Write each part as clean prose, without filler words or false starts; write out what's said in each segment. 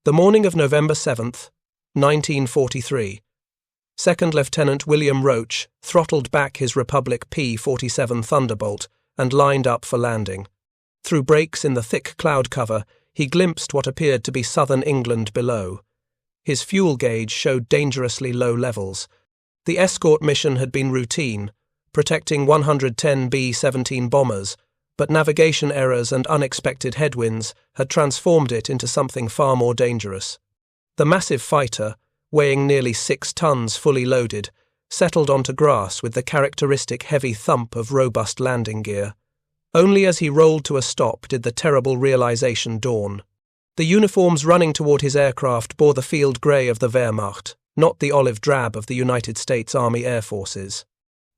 The morning of November 7th, 1943, Second Lieutenant William Roach throttled back his Republic P-47 Thunderbolt and lined up for landing. Through breaks in the thick cloud cover, he glimpsed what appeared to be southern England below. His fuel gauge showed dangerously low levels. The escort mission had been routine, protecting 110 B-17 bombers, but navigation errors and unexpected headwinds had transformed it into something far more dangerous. The massive fighter, weighing nearly 6 tons fully loaded, settled onto grass with the characteristic heavy thump of robust landing gear. Only as he rolled to a stop did the terrible realization dawn. The uniforms running toward his aircraft bore the field grey of the Wehrmacht, not the olive drab of the United States Army Air Forces.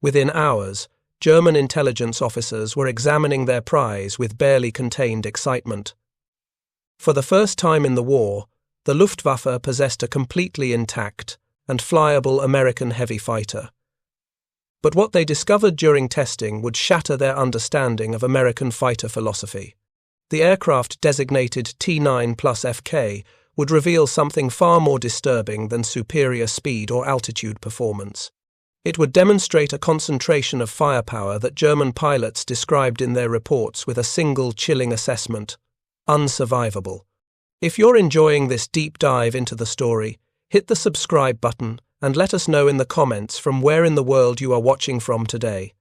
Within hours, German intelligence officers were examining their prize with barely contained excitement. For the first time in the war, the Luftwaffe possessed a completely intact and flyable American heavy fighter. But what they discovered during testing would shatter their understanding of American fighter philosophy. The aircraft designated T-9 plus FK would reveal something far more disturbing than superior speed or altitude performance. It would demonstrate a concentration of firepower that German pilots described in their reports with a single chilling assessment: unsurvivable. If you're enjoying this deep dive into the story, hit the subscribe button and let us know in the comments from where in the world you are watching from today.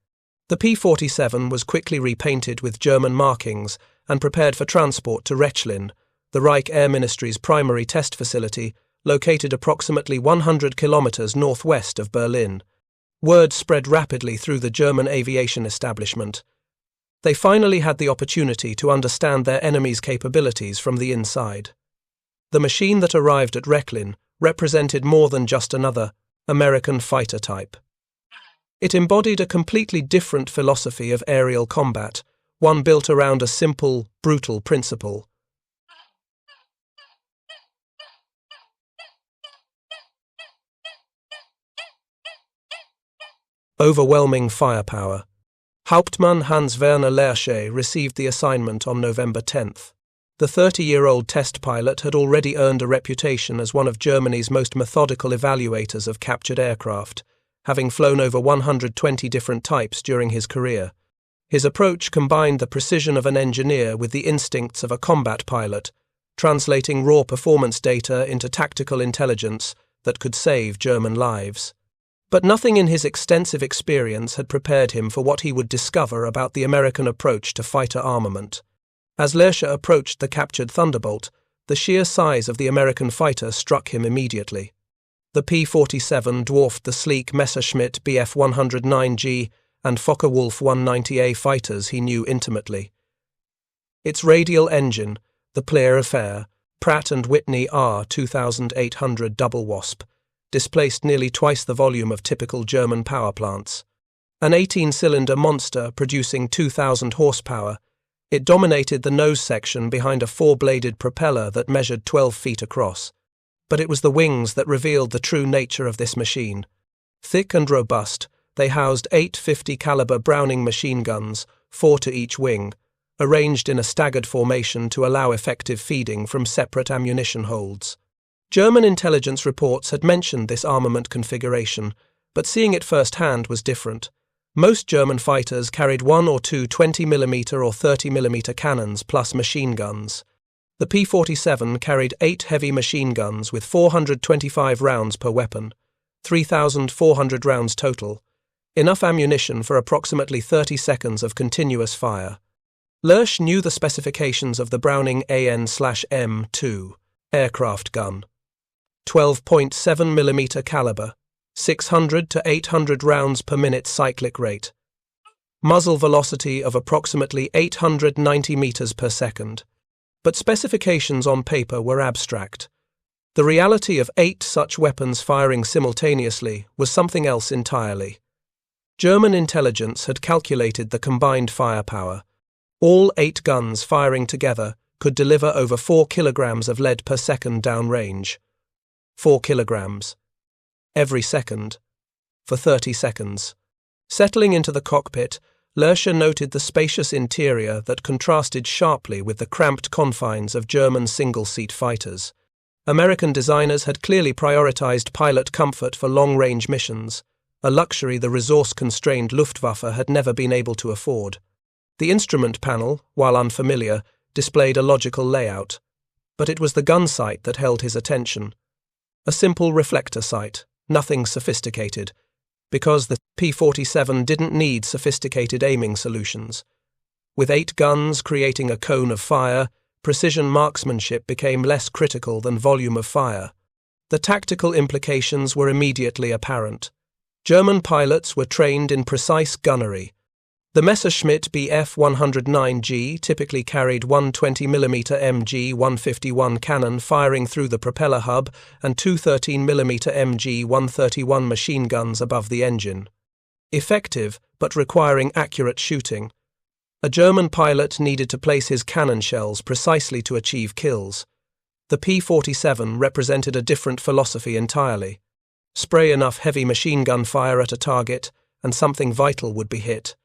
The P-47 was quickly repainted with German markings and prepared for transport to Rechlin, the Reich Air Ministry's primary test facility, located approximately 100 kilometers northwest of Berlin. Word spread rapidly through the German aviation establishment. They finally had the opportunity to understand their enemy's capabilities from the inside. The machine that arrived at Rechlin represented more than just another American fighter type. It embodied a completely different philosophy of aerial combat, one built around a simple, brutal principle. Overwhelming firepower. Hauptmann Hans-Werner Lerche received the assignment on November 10th. The 30-year-old test pilot had already earned a reputation as one of Germany's most methodical evaluators of captured aircraft, having flown over 120 different types during his career. His approach combined the precision of an engineer with the instincts of a combat pilot, translating raw performance data into tactical intelligence that could save German lives. But nothing in his extensive experience had prepared him for what he would discover about the American approach to fighter armament. As Lerche approached the captured Thunderbolt, the sheer size of the American fighter struck him immediately. The P-47 dwarfed the sleek Messerschmitt Bf-109G and Focke-Wulf 190A fighters he knew intimately. Its radial engine, the Pleur Affair, Pratt & Whitney R2800 Double Wasp, displaced nearly twice the volume of typical German power plants. An 18-cylinder monster producing 2,000 horsepower, it dominated the nose section behind a 4-bladed propeller that measured 12 feet across. But it was the wings that revealed the true nature of this machine. Thick and robust, they housed 8 50-caliber Browning machine guns, 4 to each wing, arranged in a staggered formation to allow effective feeding from separate ammunition holds. German intelligence reports had mentioned this armament configuration, but seeing it firsthand was different. Most German fighters carried 1 or 2 20mm or 30mm cannons plus machine guns. The P-47 carried 8 heavy machine guns with 425 rounds per weapon, 3,400 rounds total, enough ammunition for approximately 30 seconds of continuous fire. Lerche knew the specifications of the Browning AN/M2 aircraft gun. 12.7mm caliber, 600 to 800 rounds per minute cyclic rate. Muzzle velocity of approximately 890 meters per second. But specifications on paper were abstract. The reality of 8 such weapons firing simultaneously was something else entirely. German intelligence had calculated the combined firepower. All 8 guns firing together could deliver over 4 kilograms of lead per second downrange. 4 kilograms. Every second. For 30 seconds. Settling into the cockpit, Lerche noted the spacious interior that contrasted sharply with the cramped confines of German single-seat fighters. American designers had clearly prioritized pilot comfort for long-range missions, a luxury the resource-constrained Luftwaffe had never been able to afford. The instrument panel, while unfamiliar, displayed a logical layout, but it was the gun sight that held his attention. A simple reflector sight, nothing sophisticated, because the P-47 didn't need sophisticated aiming solutions. With 8 guns creating a cone of fire, precision marksmanship became less critical than volume of fire. The tactical implications were immediately apparent. German pilots were trained in precise gunnery. The Messerschmitt Bf 109G typically carried one 20mm MG 151 cannon firing through the propeller hub and two 13mm MG 131 machine guns above the engine. Effective, but requiring accurate shooting. A German pilot needed to place his cannon shells precisely to achieve kills. The P-47 represented a different philosophy entirely. Spray enough heavy machine gun fire at a target, and something vital would be hit.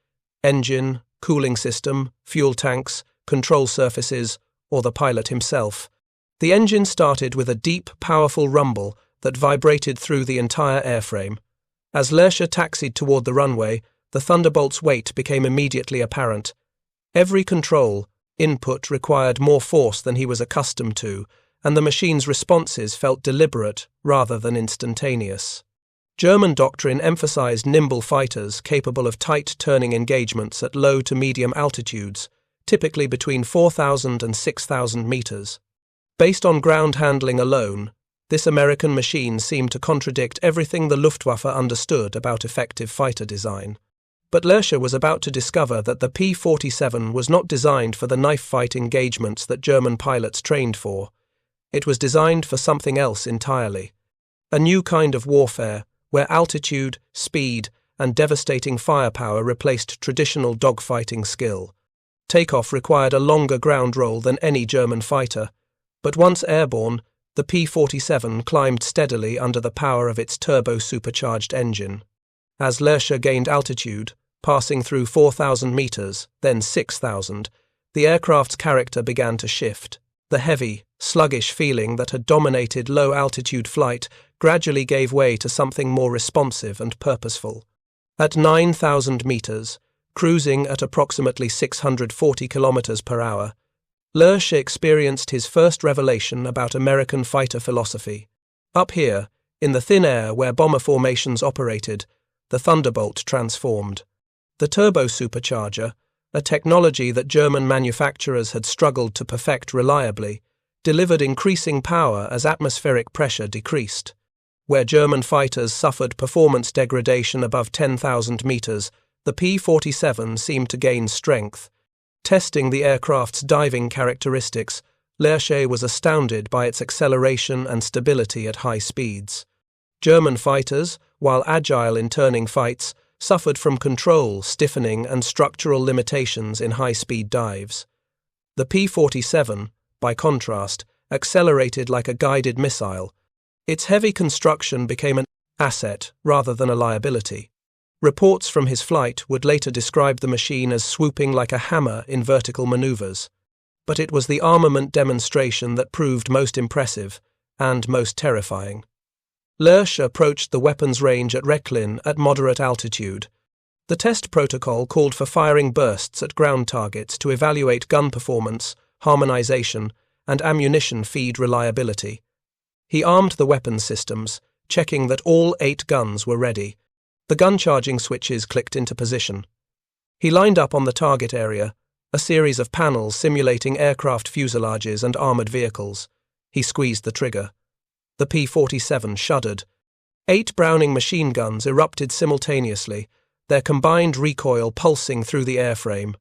Engine, cooling system, fuel tanks, control surfaces, or the pilot himself. The engine started with a deep, powerful rumble that vibrated through the entire airframe. As Lerche taxied toward the runway, the Thunderbolt's weight became immediately apparent. Every control input required more force than he was accustomed to, and the machine's responses felt deliberate rather than instantaneous. German doctrine emphasized nimble fighters capable of tight turning engagements at low to medium altitudes, typically between 4,000 and 6,000 meters. Based on ground handling alone, this American machine seemed to contradict everything the Luftwaffe understood about effective fighter design. But Lerche was about to discover that the P-47 was not designed for the knife-fight engagements that German pilots trained for. It was designed for something else entirely. A new kind of warfare, where altitude, speed, and devastating firepower replaced traditional dogfighting skill. Takeoff required a longer ground roll than any German fighter, but once airborne, the P-47 climbed steadily under the power of its turbo-supercharged engine. As Lerche gained altitude, passing through 4,000 meters, then 6,000, the aircraft's character began to shift. The heavy, sluggish feeling that had dominated low-altitude flight gradually gave way to something more responsive and purposeful. At 9,000 meters, cruising at approximately 640 kilometers per hour, Lerche experienced his first revelation about American fighter philosophy. Up here, in the thin air where bomber formations operated, the Thunderbolt transformed. The turbo-supercharger, a technology that German manufacturers had struggled to perfect reliably, delivered increasing power as atmospheric pressure decreased. Where German fighters suffered performance degradation above 10,000 meters, the P-47 seemed to gain strength. Testing the aircraft's diving characteristics, Lerche was astounded by its acceleration and stability at high speeds. German fighters, while agile in turning fights, suffered from control, stiffening, and structural limitations in high-speed dives. The P-47, by contrast, accelerated like a guided missile. Its heavy construction became an asset rather than a liability. Reports from his flight would later describe the machine as swooping like a hammer in vertical maneuvers. But it was the armament demonstration that proved most impressive and most terrifying. Lerche approached the weapons range at Rechlin at moderate altitude. The test protocol called for firing bursts at ground targets to evaluate gun performance, harmonization, and ammunition feed reliability. He armed the weapons systems, checking that all 8 guns were ready. The gun charging switches clicked into position. He lined up on the target area, a series of panels simulating aircraft fuselages and armored vehicles. He squeezed the trigger. The P-47 shuddered. 8 Browning machine guns erupted simultaneously, their combined recoil pulsing through the airframe.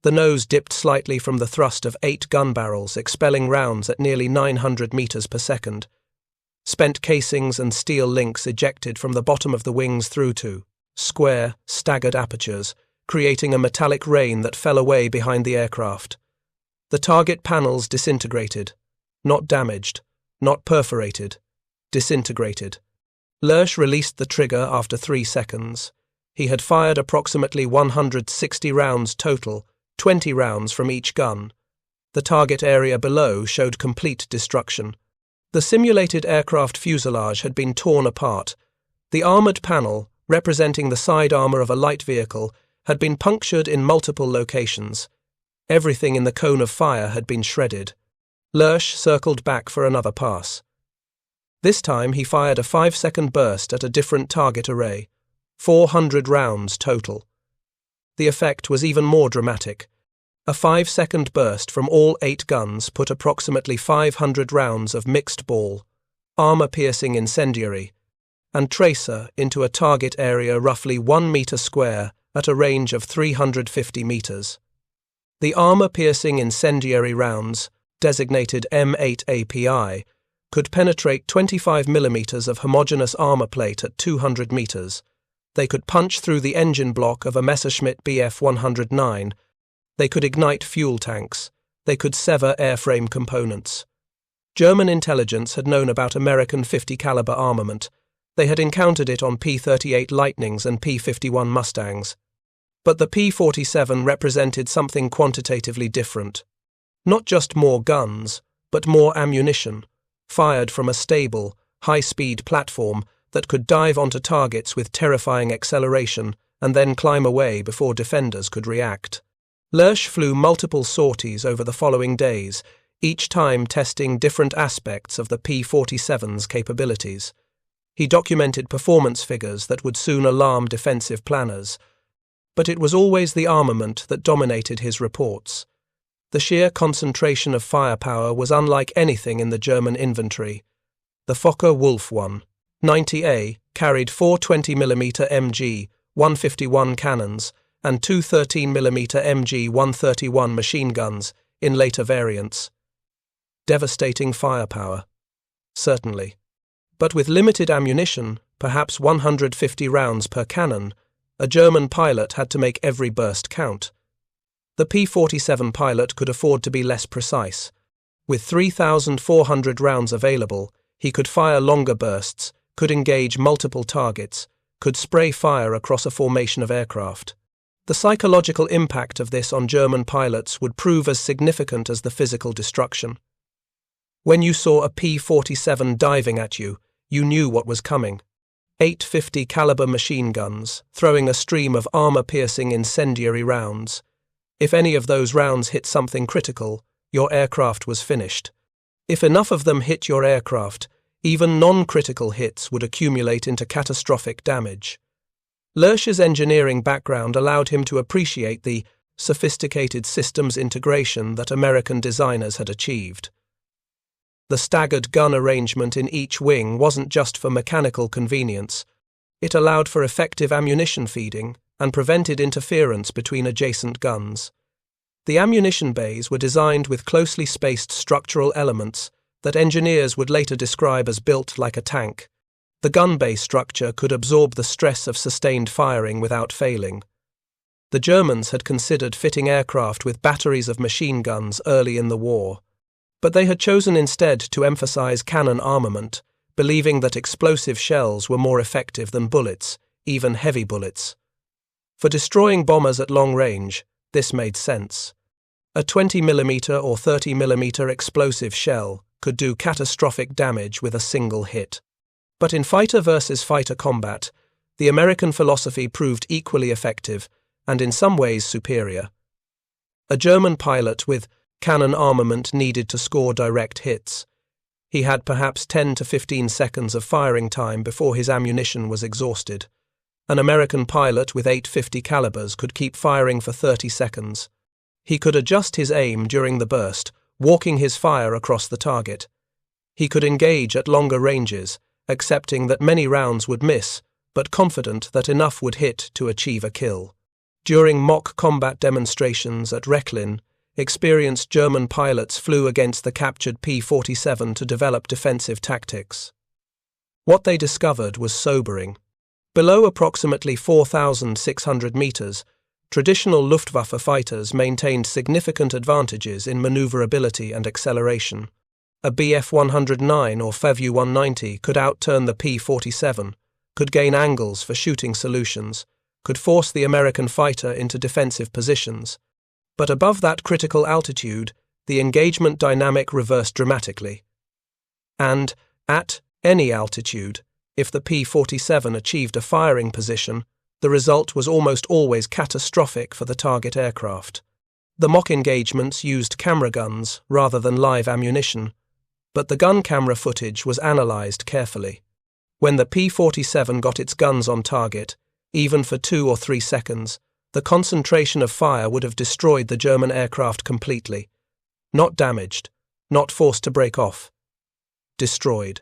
The nose dipped slightly from the thrust of 8 gun barrels, expelling rounds at nearly 900 meters per second. Spent casings and steel links ejected from the bottom of the wings through to square, staggered apertures, creating a metallic rain that fell away behind the aircraft. The target panels disintegrated, not damaged, not perforated, disintegrated. Lerche released the trigger after 3 seconds. He had fired approximately 160 rounds total, 20 rounds from each gun. The target area below showed complete destruction. The simulated aircraft fuselage had been torn apart. The armoured panel, representing the side armour of a light vehicle, had been punctured in multiple locations. Everything in the cone of fire had been shredded. Lersch circled back for another pass. This time he fired a 5-second burst at a different target array, 400 rounds total. The effect was even more dramatic. A 5-second burst from all 8 guns put approximately 500 rounds of mixed ball, armour-piercing incendiary, and tracer into a target area roughly 1 metre square at a range of 350 metres. The armour-piercing incendiary rounds, designated M8 API, could penetrate 25 millimetres of homogeneous armour plate at 200 metres. They could punch through the engine block of a Messerschmitt Bf 109. They could ignite fuel tanks. They could sever airframe components. German intelligence had known about American 50 caliber armament. They had encountered it on P-38 Lightnings and P-51 Mustangs. But the P-47 represented something quantitatively different. Not just more guns, but more ammunition, fired from a stable, high-speed platform that could dive onto targets with terrifying acceleration and then climb away before defenders could react. Lersch flew multiple sorties over the following days, each time testing different aspects of the P-47's capabilities. He documented performance figures that would soon alarm defensive planners. But it was always the armament that dominated his reports. The sheer concentration of firepower was unlike anything in the German inventory. The Focke-Wulf 190A carried 4 20mm MG 151 cannons and 2 13mm MG 131 machine guns in later variants. Devastating firepower. Certainly. But with limited ammunition, perhaps 150 rounds per cannon, a German pilot had to make every burst count. The P-47 pilot could afford to be less precise. With 3,400 rounds available, he could fire longer bursts, could engage multiple targets, could spray fire across a formation of aircraft. The psychological impact of this on German pilots would prove as significant as the physical destruction. When you saw a P-47 diving at you, you knew what was coming. 8 50 caliber machine guns, throwing a stream of armour-piercing incendiary rounds. If any of those rounds hit something critical, your aircraft was finished. If enough of them hit your aircraft, even non-critical hits would accumulate into catastrophic damage. Lersch's engineering background allowed him to appreciate the sophisticated systems integration that American designers had achieved. The staggered gun arrangement in each wing wasn't just for mechanical convenience. It allowed for effective ammunition feeding and prevented interference between adjacent guns. The ammunition bays were designed with closely spaced structural elements that engineers would later describe as built like a tank. The gun bay structure could absorb the stress of sustained firing without failing. The Germans had considered fitting aircraft with batteries of machine guns early in the war, but they had chosen instead to emphasize cannon armament, believing that explosive shells were more effective than bullets, even heavy bullets. For destroying bombers at long range, this made sense. A 20mm or 30mm explosive shell could do catastrophic damage with a single hit. But in fighter versus fighter combat, the American philosophy proved equally effective and in some ways superior. A German pilot with cannon armament needed to score direct hits. He had perhaps 10 to 15 seconds of firing time before his ammunition was exhausted. An American pilot with 850 calibers could keep firing for 30 seconds. He could adjust his aim during the burst, walking his fire across the target. He could engage at longer ranges, accepting that many rounds would miss, but confident that enough would hit to achieve a kill. During mock combat demonstrations at Rechlin, experienced German pilots flew against the captured P-47 to develop defensive tactics. What they discovered was sobering. Below approximately 4,600 meters, traditional Luftwaffe fighters maintained significant advantages in maneuverability and acceleration. A Bf 109 or Fevu 190 could outturn the P-47, could gain angles for shooting solutions, could force the American fighter into defensive positions. But above that critical altitude, the engagement dynamic reversed dramatically. and, at any altitude, if the P-47 achieved a firing position, the result was almost always catastrophic for the target aircraft. The mock engagements used camera guns rather than live ammunition, but the gun camera footage was analysed carefully. When the P-47 got its guns on target, even for 2 or 3 seconds, the concentration of fire would have destroyed the German aircraft completely. Not damaged, not forced to break off. Destroyed.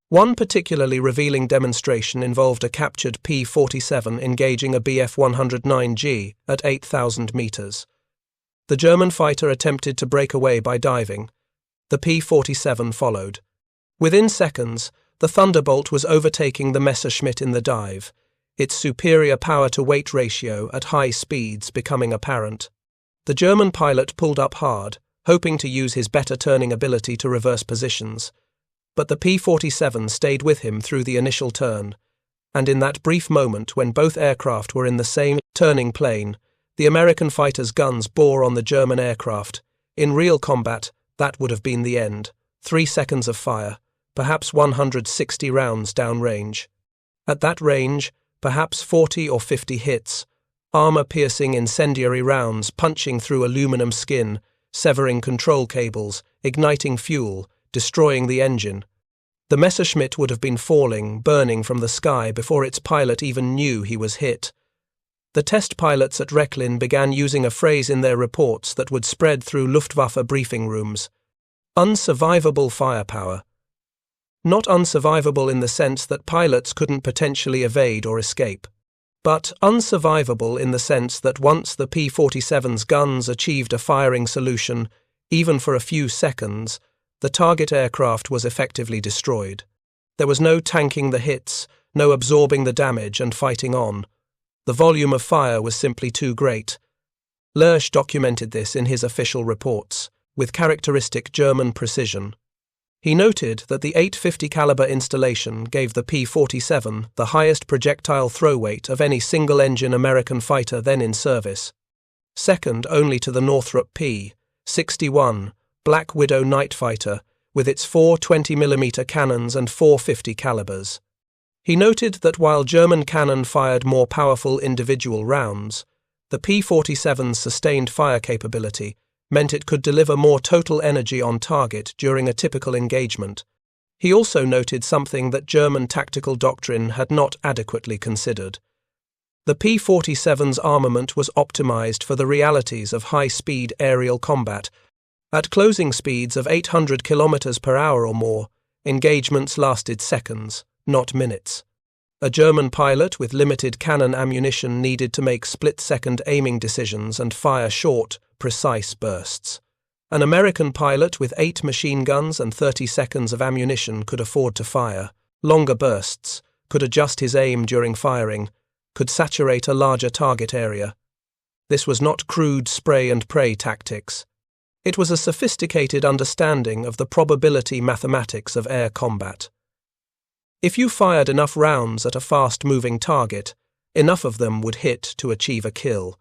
One particularly revealing demonstration involved a captured P-47 engaging a Bf-109G at 8,000 meters. The German fighter attempted to break away by diving. The P-47 followed. Within seconds, the Thunderbolt was overtaking the Messerschmitt in the dive, its superior power-to-weight ratio at high speeds becoming apparent. The German pilot pulled up hard, hoping to use his better turning ability to reverse positions. But the P-47 stayed with him through the initial turn, and in that brief moment when both aircraft were in the same turning plane, the American fighter's guns bore on the German aircraft. In real combat, that would have been the end. 3 seconds of fire, perhaps 160 rounds downrange. At that range, perhaps 40 or 50 hits, armor-piercing incendiary rounds punching through aluminum skin, severing control cables, igniting fuel, destroying the engine. The Messerschmitt would have been falling, burning from the sky before its pilot even knew he was hit. The test pilots at Rechlin began using a phrase in their reports that would spread through Luftwaffe briefing rooms. Unsurvivable firepower. Not unsurvivable in the sense that pilots couldn't potentially evade or escape, but unsurvivable in the sense that once the P-47's guns achieved a firing solution, even for a few seconds, the target aircraft was effectively destroyed. There was no tanking the hits, no absorbing the damage and fighting on. The volume of fire was simply too great. Lersch documented this in his official reports, with characteristic German precision. He noted that the 850 caliber installation gave the P-47 the highest projectile throw weight of any single-engine American fighter then in service, second only to the Northrop P-61 Black Widow night fighter with its 4 20mm cannons and 4 50 calibers. He noted that while German cannon fired more powerful individual rounds, the P-47's sustained fire capability meant it could deliver more total energy on target during a typical engagement. He also noted something that German tactical doctrine had not adequately considered. The P-47's armament was optimized for the realities of high-speed aerial combat. At closing speeds of 800 km per hour or more, engagements lasted seconds, not minutes. A German pilot with limited cannon ammunition needed to make split-second aiming decisions and fire short, precise bursts. An American pilot with 8 machine guns and 30 seconds of ammunition could afford to fire longer bursts, could adjust his aim during firing, could saturate a larger target area. This was not crude spray-and-pray tactics. It was a sophisticated understanding of the probability mathematics of air combat. If you fired enough rounds at a fast-moving target, enough of them would hit to achieve a kill.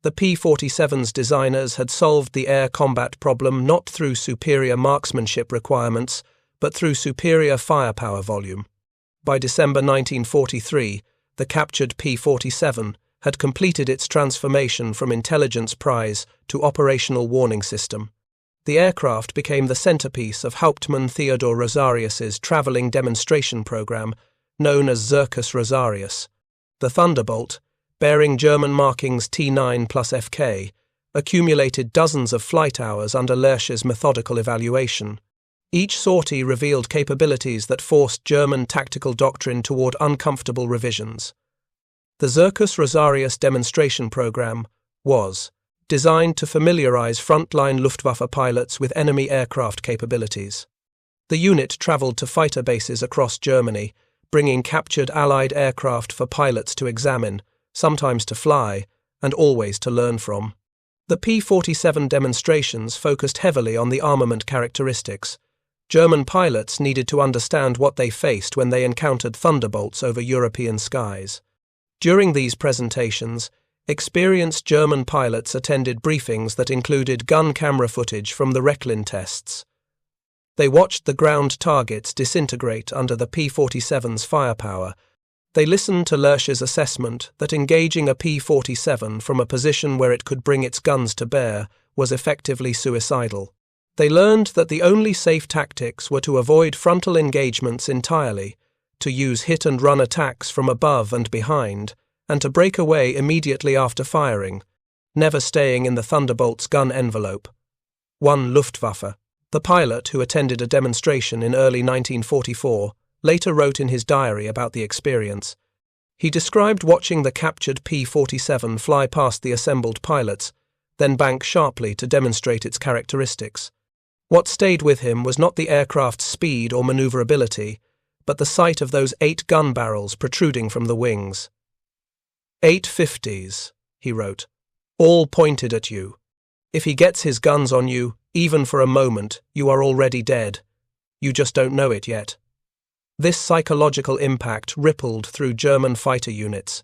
The P-47's designers had solved the air combat problem not through superior marksmanship requirements, but through superior firepower volume. By December 1943, the captured P-47 had completed its transformation from intelligence prize to operational warning system. The aircraft became the centerpiece of Hauptmann Theodor Rosarius's traveling demonstration program, known as Circus Rosarius. The Thunderbolt, bearing German markings T9 plus FK, accumulated dozens of flight hours under Lersch's methodical evaluation. Each sortie revealed capabilities that forced German tactical doctrine toward uncomfortable revisions. The Circus Rosarius demonstration program was designed to familiarize frontline Luftwaffe pilots with enemy aircraft capabilities. The unit traveled to fighter bases across Germany, bringing captured Allied aircraft for pilots to examine, sometimes to fly, and always to learn from. The P-47 demonstrations focused heavily on the armament characteristics. German pilots needed to understand what they faced when they encountered Thunderbolts over European skies. During these presentations, experienced German pilots attended briefings that included gun camera footage from the Rechlin tests. They watched the ground targets disintegrate under the P-47's firepower. They listened to Lersch's assessment that engaging a P-47 from a position where it could bring its guns to bear was effectively suicidal. They learned that the only safe tactics were to avoid frontal engagements entirely, to use hit-and-run attacks from above and behind, and to break away immediately after firing, never staying in the Thunderbolt's gun envelope. One Luftwaffe, the pilot who attended a demonstration in early 1944, later wrote in his diary about the experience. He described watching the captured P-47 fly past the assembled pilots, then bank sharply to demonstrate its characteristics. What stayed with him was not the aircraft's speed or maneuverability, but the sight of those 8 gun barrels protruding from the wings. 8 50s, he wrote, all pointed at you. If he gets his guns on you, even for a moment, you are already dead. You just don't know it yet. This psychological impact rippled through German fighter units.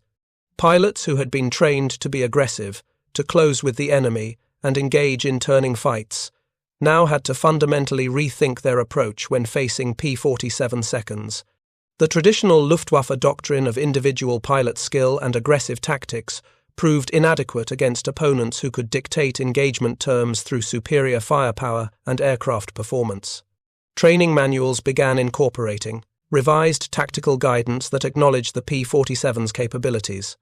Pilots who had been trained to be aggressive, to close with the enemy and engage in turning fights, now had to fundamentally rethink their approach when facing P-47 seconds. The traditional Luftwaffe doctrine of individual pilot skill and aggressive tactics proved inadequate against opponents who could dictate engagement terms through superior firepower and aircraft performance. Training manuals began incorporating revised tactical guidance that acknowledged the P-47's capabilities.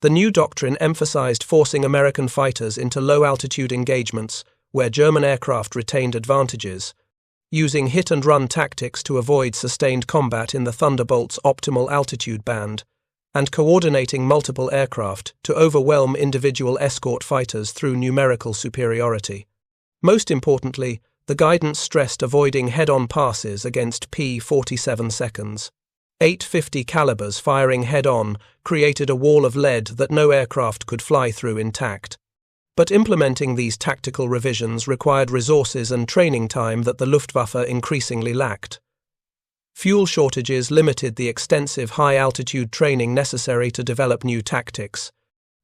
The new doctrine emphasized forcing American fighters into low-altitude engagements where German aircraft retained advantages, using hit-and-run tactics to avoid sustained combat in the Thunderbolt's optimal altitude band, and coordinating multiple aircraft to overwhelm individual escort fighters through numerical superiority. Most importantly, the guidance stressed avoiding head-on passes against P-47 seconds. 850 calibers firing head-on created a wall of lead that no aircraft could fly through intact. But implementing these tactical revisions required resources and training time that the Luftwaffe increasingly lacked. Fuel shortages limited the extensive high-altitude training necessary to develop new tactics.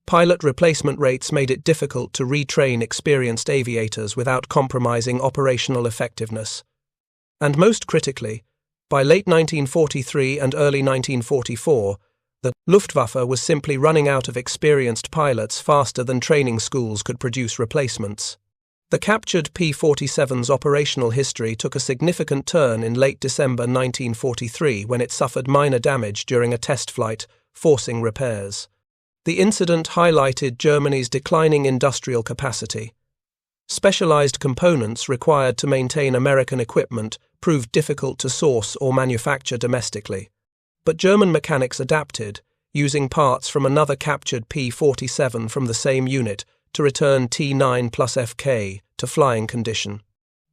Pilot replacement rates made it difficult to retrain experienced aviators without compromising operational effectiveness. And most critically, by late 1943 and early 1944, the Luftwaffe was simply running out of experienced pilots faster than training schools could produce replacements. The captured P-47's operational history took a significant turn in late December 1943 when it suffered minor damage during a test flight, forcing repairs. The incident highlighted Germany's declining industrial capacity. Specialized components required to maintain American equipment proved difficult to source or manufacture domestically. But German mechanics adapted, using parts from another captured P-47 from the same unit to return T-9 plus FK to flying condition.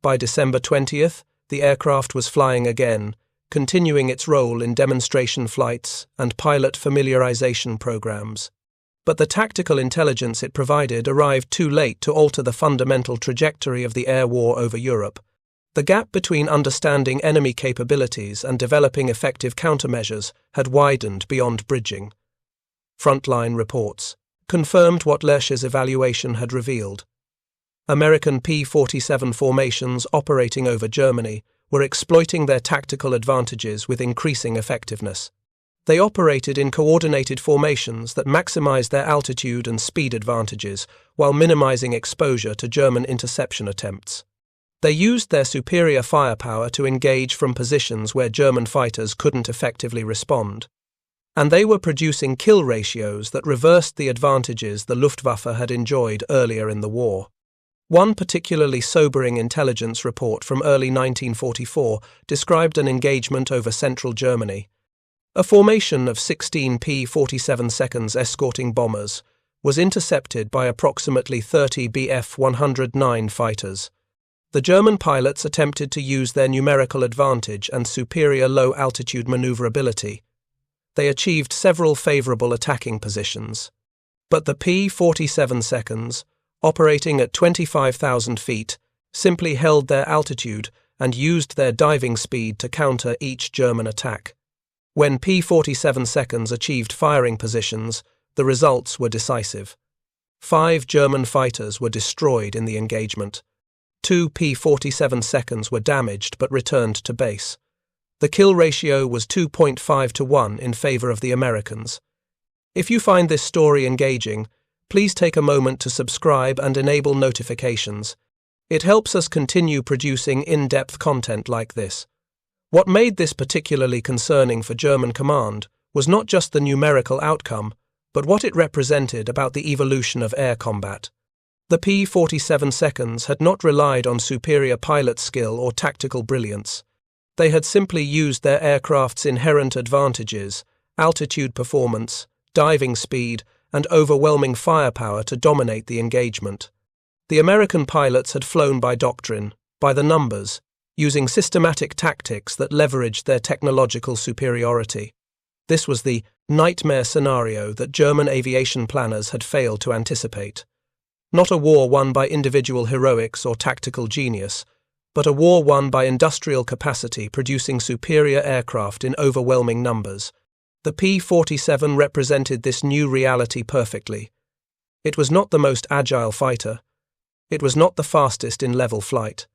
By December 20th, the aircraft was flying again, continuing its role in demonstration flights and pilot familiarization programs. But the tactical intelligence it provided arrived too late to alter the fundamental trajectory of the air war over Europe. The gap between understanding enemy capabilities and developing effective countermeasures had widened beyond bridging. Frontline reports confirmed what Lersch's evaluation had revealed. American P-47 formations operating over Germany were exploiting their tactical advantages with increasing effectiveness. They operated in coordinated formations that maximized their altitude and speed advantages while minimizing exposure to German interception attempts. They used their superior firepower to engage from positions where German fighters couldn't effectively respond. And they were producing kill ratios that reversed the advantages the Luftwaffe had enjoyed earlier in the war. One particularly sobering intelligence report from early 1944 described an engagement over central Germany. A formation of 16 P-47 seconds escorting bombers was intercepted by approximately 30 Bf-109 fighters. The German pilots attempted to use their numerical advantage and superior low-altitude maneuverability. They achieved several favorable attacking positions. But the P-47 seconds, operating at 25,000 feet, simply held their altitude and used their diving speed to counter each German attack. When P-47 seconds achieved firing positions, the results were decisive. 5 German fighters were destroyed in the engagement. 2 P-47 seconds were damaged but returned to base. The kill ratio was 2.5 to 1 in favor of the Americans. If you find this story engaging, please take a moment to subscribe and enable notifications. It helps us continue producing in-depth content like this. What made this particularly concerning for German command was not just the numerical outcome, but what it represented about the evolution of air combat. The P-47 seconds had not relied on superior pilot skill or tactical brilliance. They had simply used their aircraft's inherent advantages, altitude performance, diving speed, and overwhelming firepower to dominate the engagement. The American pilots had flown by doctrine, by the numbers, using systematic tactics that leveraged their technological superiority. This was the nightmare scenario that German aviation planners had failed to anticipate. Not a war won by individual heroics or tactical genius, but a war won by industrial capacity producing superior aircraft in overwhelming numbers. The P-47 represented this new reality perfectly. It was not the most agile fighter. It was not the fastest in level flight.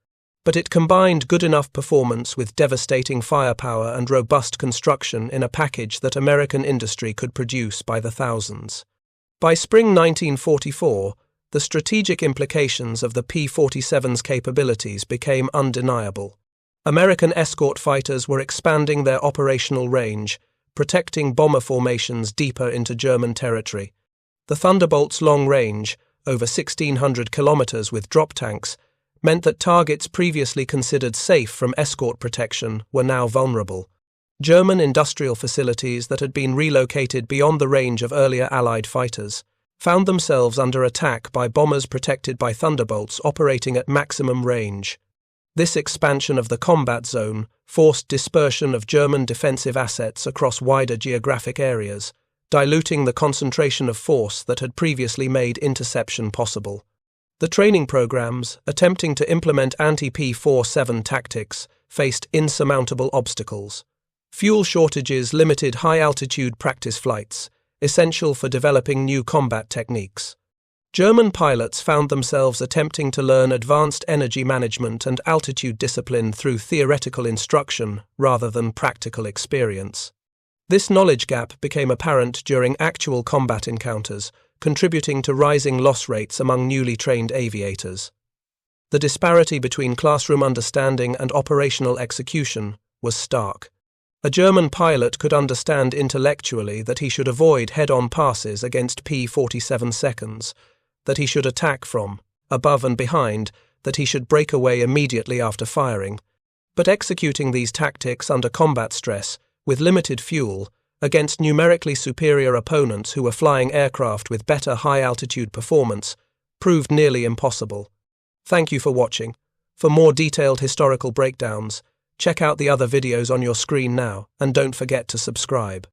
But it combined good enough performance with devastating firepower and robust construction in a package that American industry could produce by the thousands. By spring 1944, the strategic implications of the P-47's capabilities became undeniable. American escort fighters were expanding their operational range, protecting bomber formations deeper into German territory. The Thunderbolt's long range, over 1,600 kilometers with drop tanks, meant that targets previously considered safe from escort protection were now vulnerable. German industrial facilities that had been relocated beyond the range of earlier Allied fighters found themselves under attack by bombers protected by Thunderbolts operating at maximum range. This expansion of the combat zone forced dispersion of German defensive assets across wider geographic areas, diluting the concentration of force that had previously made interception possible. The training programs, attempting to implement anti-P-47 tactics, faced insurmountable obstacles. Fuel shortages limited high-altitude practice flights, essential for developing new combat techniques. German pilots found themselves attempting to learn advanced energy management and altitude discipline through theoretical instruction rather than practical experience. This knowledge gap became apparent during actual combat encounters, contributing to rising loss rates among newly trained aviators. The disparity between classroom understanding and operational execution was stark. A German pilot could understand intellectually that he should avoid head-on passes against P-47 seconds, that he should attack from, above and behind, that he should break away immediately after firing. But executing these tactics under combat stress, with limited fuel, against numerically superior opponents who were flying aircraft with better high-altitude performance, proved nearly impossible. Thank you for watching. For more detailed historical breakdowns, check out the other videos on your screen now, and don't forget to subscribe.